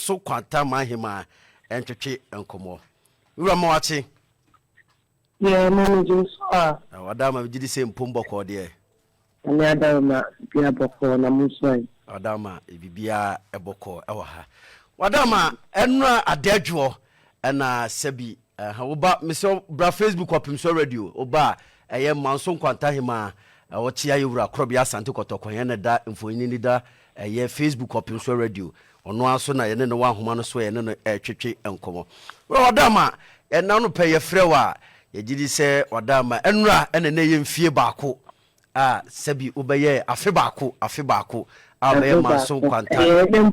Manso Nkwantahemaa entwetwe enkomo. Wura mawachi. Yeah, managing so. Wadama bigidi se mpomboko de. Ani adama bia boko na musoi. Wadama bibia eboko ewa ha. Wadama enra adedwo na sebi oba meso bra Facebook Opemsuo radio oba eye Manso Nkwantahemaa wochi ayewura krobia asante kotoko yen da mfonyi ni da eye Facebook Opemsuo radio ono aso na ye ne wa homa no so ye ne twetwe enkomo. Wadama na no peye frewa ye gidi se wadama enra ene ne ye mfie baako sebi obeye afe baako abe Manso Nkwantahemaa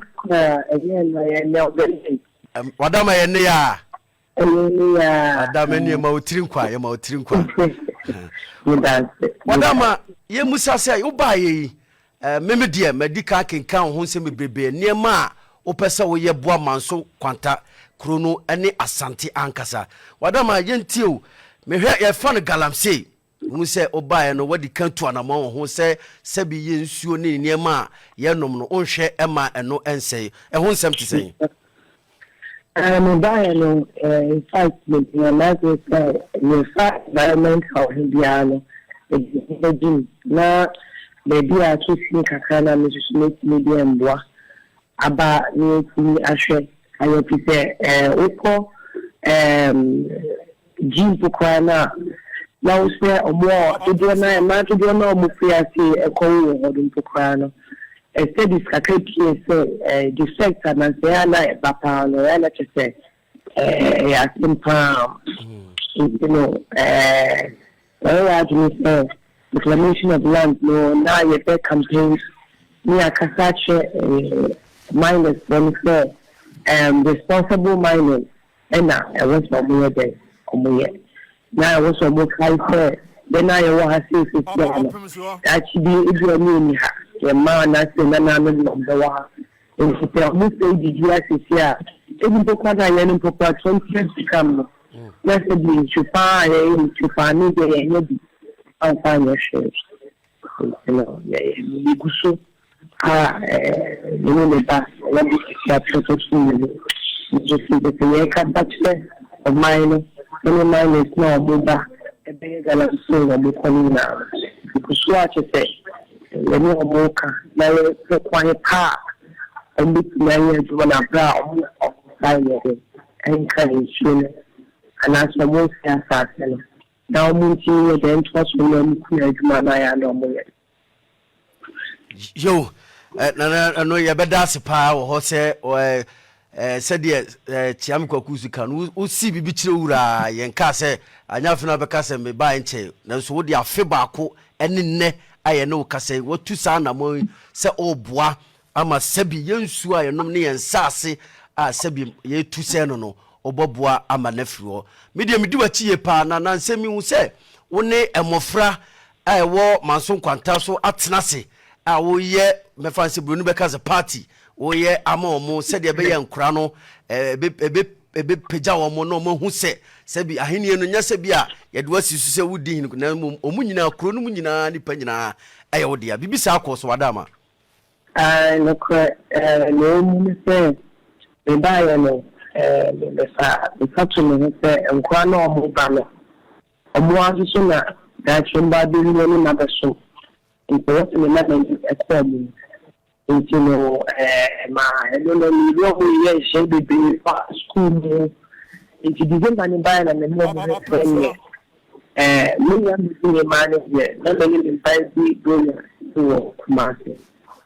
wadama ye ne ya wadama ne ma otiri nkwa wadama ye musa se uba ye meme de medical kenkan ho se mebrebe niema opese wo ye boa Manso Nkwanta krono ene asante ankasa wadama ye ntio mehwe ye fa no galamsey hu se obae no wadi kantu anama ho se sebi ye nsuo ne niema ye nom no onhwe ema eno ensei ho nsem tisen mobile no in fact the market the environment how Indiano the na baby a kisi kakana media mboa aba ni ahwe ayo pise uko jimpo kwana na use omo tudio na ma tudio na omo fiasi ekowo hodun pokwana studies kakati say defect and say papa no yana chese ya simpa you know reclamation of land no now you take campaigns near kasache minus when say responsible mining and now I was for more day now I was for more high then I want to see if actually if you mean the man that's the man of the war and if you almost say the US is here even to quite a young people 20 years to come let's say to find the I'll find your shares you know you go so you know the past let me that protection just the can touch of mine any mine is no buddha a big galamsey of colina because what you say when you walk na quiet park and bit na you wanna brown of fire and can you and as the most fast now moving then trust me na ya no mo yo no ye beda sepa wo ho se said Tiam Kwakusu can who see bibi wura yenka se anyafina beka se me ba enche nanso wo de afe baako ene ne aye no kase watu sa na mo se oboa ama sebi yensu aye nom ne yensase a sebi ye tu se no oboboa ama nafiro media medi wachi ye pa na nsemi hu se wo ne emofra a wo Manso Nkwanta so atenase a wo ye mefanse bronu beka ze party wo ye ama omo se de be ye nkura no ebe peja wo mo no mo hu se sebi ahenie no nya sebi a ye de wasi su se wudi hin na omu nyina kro no mu nyina nipa nyina aye wo dia bibisa akoso wadama no no mu se be ba ye no the factory no se nkwa no omo ba no omo azu so na that chumba bi ni no na beso important me na be ekwamu you know ma no ni ro ye she be for school into December ni ba na me mo me ya mi man here na me ni ba bi go to market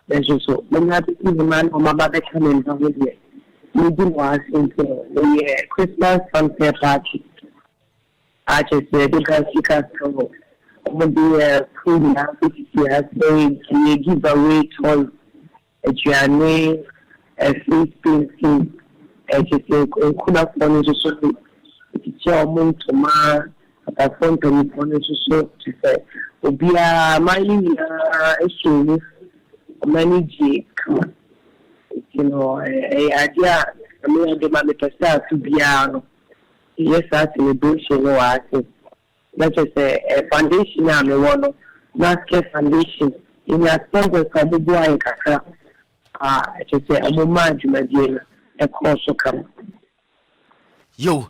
there's also when I be the man on my back coming over here we do was into the Christmas funfair party I just said because you can go over the food now they give away toys a journey a free space just could have wanted to so it's your moon to ma a phone to me so to say be a mining issue many G you know a idea I mean the man to be yes that's in the bush you know I think that's just a foundation I'm a one not care foundation in your sponsor for the boy kakra just say I'm a man a course to come. Yo,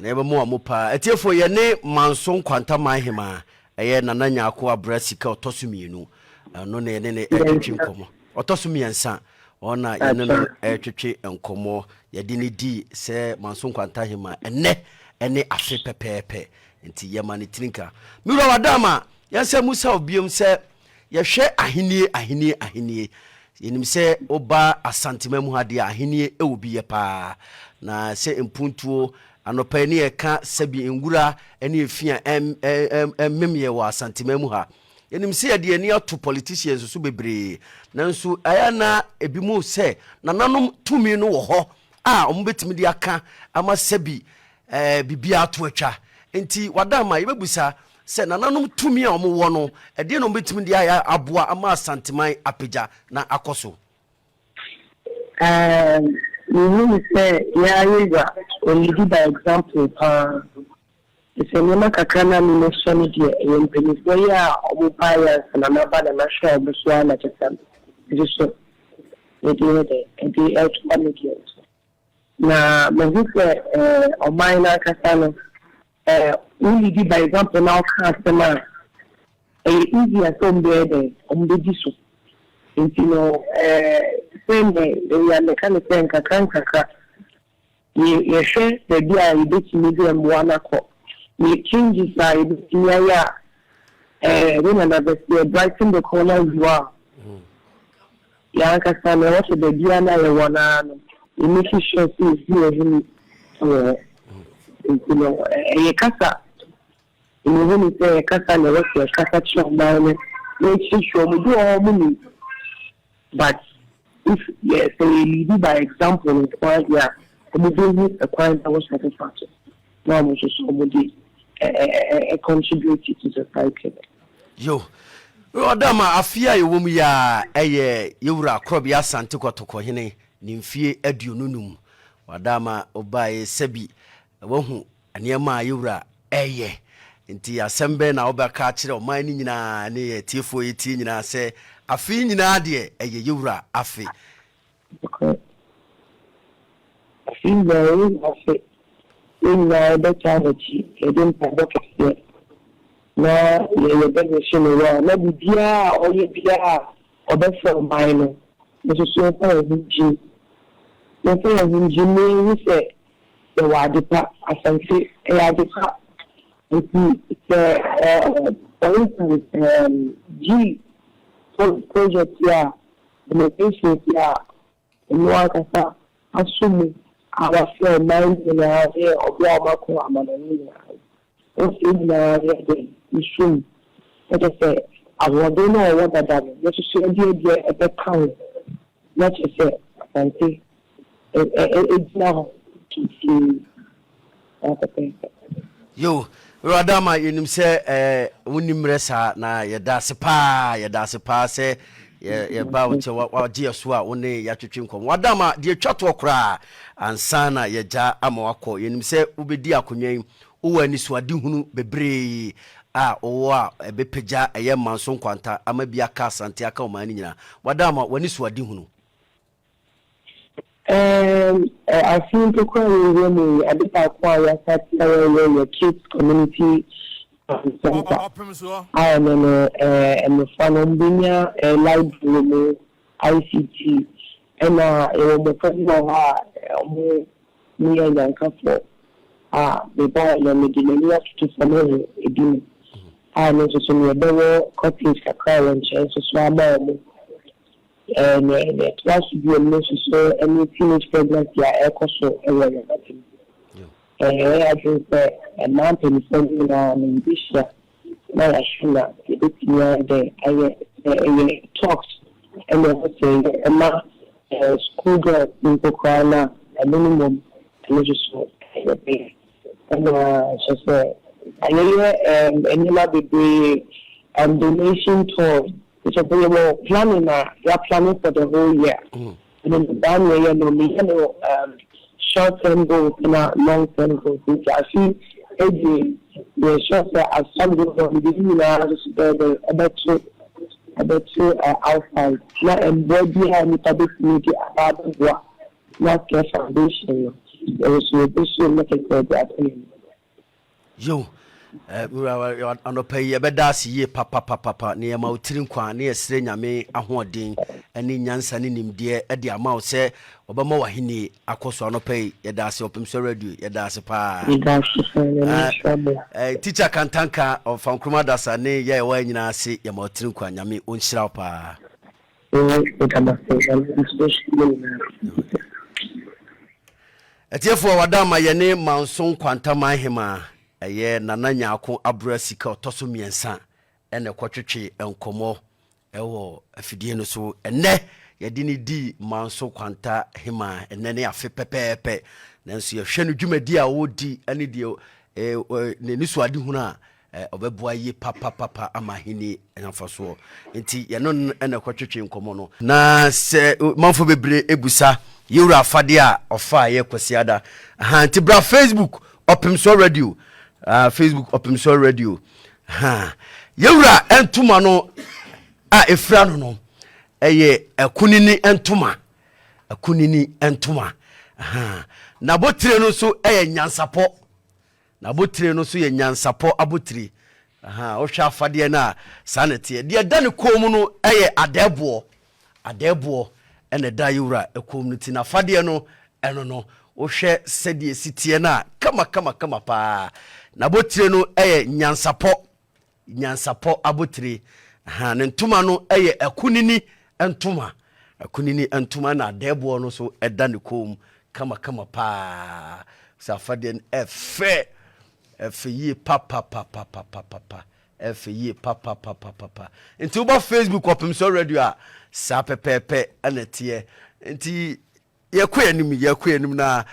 never more mopa. A tear for your name, Manso Nkwantahemaa. Aye, Nana Akwa Brasika or Tosuminu. No, nay, Komo. Or Tosumi and San. Ona yɛne ɛtwetwe nkomo yɛde di sɛ Manso Nkwantahemaa ɛne afe pɛpɛɛpɛ nti yɛma ne trinka miro wadama yɛsɛ musa obiom sɛ yɛhwɛ ahenie yɛnim sɛ oba asantima mu hade ahenie ɛwɔ bi yɛ paa na sɛ mpuntuo anopa ne yɛka sɛbi ngura ɛne efia memyɛ wɔ asantima mu ha yenim se yade ani ato politicians so bebre nanso ayana ebimu se nananom tumi no wo ho a ombetimi de aka ama sabi bibia ato atwa enti wadama yebebusa se nananom tumi a omwo no ede no ombetimi de aya aboa ama asanteman apagya na akoso you say yeah you only by example it's a name kakana ministry media and Venezuela or buyers and another national Botswana system. Just so they did and the electronic now Mazuka or minor Casano only give by example now customer a easier some there on the disu. And you know same day they are mechanic and kakanka you share the idea you did to medium one o'clock. The changes are when another say brighten the corner you are. Yanka San, what the Diana Yawana, you make sure to see him, a casa. You when you say a casa and what your casa shop down, make sure we do all money. But if yes, they lead by example, it's quite yeah, we do a quite that was satisfactory. Now, we should somebody. Contribute to society. Yo, Adama afia yewom ya yewura krob ya sante kotoko hene nimfie aduonunum Adama obae sebi wohu anema yewura nti asembe na obaka kire oman ni nyina ne tiefo yiti nyina se afi nyina de yewura afi afi very afi in the charity, he didn't have it. Now, you're better showing maybe Bia or your Bia or better from minor. This is so far as Jim. The thing is, Jimmy, we say, the Wadipa, as I say, a Wadipa. For instance, G project, yeah, the locations, yeah, in Wakasa, assuming. Our friend mind in our hair or Blomako Amanania. What's in our hair, we should. Let us say, I don't know what I done. Let us say, at the count. Let us say, I say, it's now to see. Yo, Radama, you say, Unimresa, na yada sepa, say. Ye ba wonche wa dia so a woni ya twetwenkom wadama de twatwo kra ansana ye ja amawako yenim se ubedi akonwan wo ani so ade hunu bebre a wo a ebepagya eye Manso Nkwanta amabia ka asante aka o mani nyina wadama wani so ade hunu I think to call you a bit acquire your kids community Opemsuo. I am a fan of Binya, a library, ICT, and the president of me and Yanka the boy and the delivery to some again. I know to some of copies of car and chance to swam and it was to be a necessary and teenage pregnancy. I also a I think that a mountain is something in this year. Now, I should not get it near the talks and then say, a school girl in Pocana, a minimum, and just and just I hear degree and donation tours, which are planning, they are planning for the whole year. And then the band way, short-term goals and long-term goals. I see the short as some goals on the about two outside. Now, and body and public media about the work. not care foundation. There was no issue making that. Yo, anɔpa yi yɛbɛda ase yie papa ne yɛma wo tiri nkwa ne yɛsrɛ nyame ahoɔden ne nyansa ne nimdeɛ de ama wo sɛ ɔbɛma w'ahenni akɔ so anɔpa yi yɛda ase Opemsuo radio yɛda ase paa teacher Kantanka ɔfa nkroma dasa ne yɛwɔ nyinaa ase yɛma wo tiri nkwa nyame ɔnhyira wo paa ɛtiɛfoɔ wadama yɛne Manso Nkwantahemaa ɛyɛ nana nyaako abura sika ɔtɔso miɛnsa ɛna kɔtwetwe nkɔmɔ ɛwɔ afidie no so ɛnɛ yɛde ne di Manso Nkwantahemaa ɛnɛ ne afe pɛpɛɛpɛ nanso yɛhwɛ no dwumadi a wɔdi ɛne deɛ ne nisuade hunu a ɔbɛboa yi papa ama hini ɛnafa so nti yɛno ɛna kɔtwetwe nkɔmɔ no na sɛ manfo bebre ebusa yewura afade a ɔfa yɛ kwasiada nti bra Facebook Opemsuo radio Facebook Opemsuo radio yewura entuma no a efra no eye akunini entuma na botire no so eye nyansapo abotire o hwa afade na sanete de da ne kom no eye adebo ene da yewura ekom no ti na afade no eno no o hwe sede sitie na kama pa na botire no eye nyansapo abotire ne ntuma no eye akunini entuma na adebo no so eda ne kom kama pa safade efe yi papa efe yi papa nti uba Facebook Opemsuo radio a sa pepepe anete nti yakɔ anim na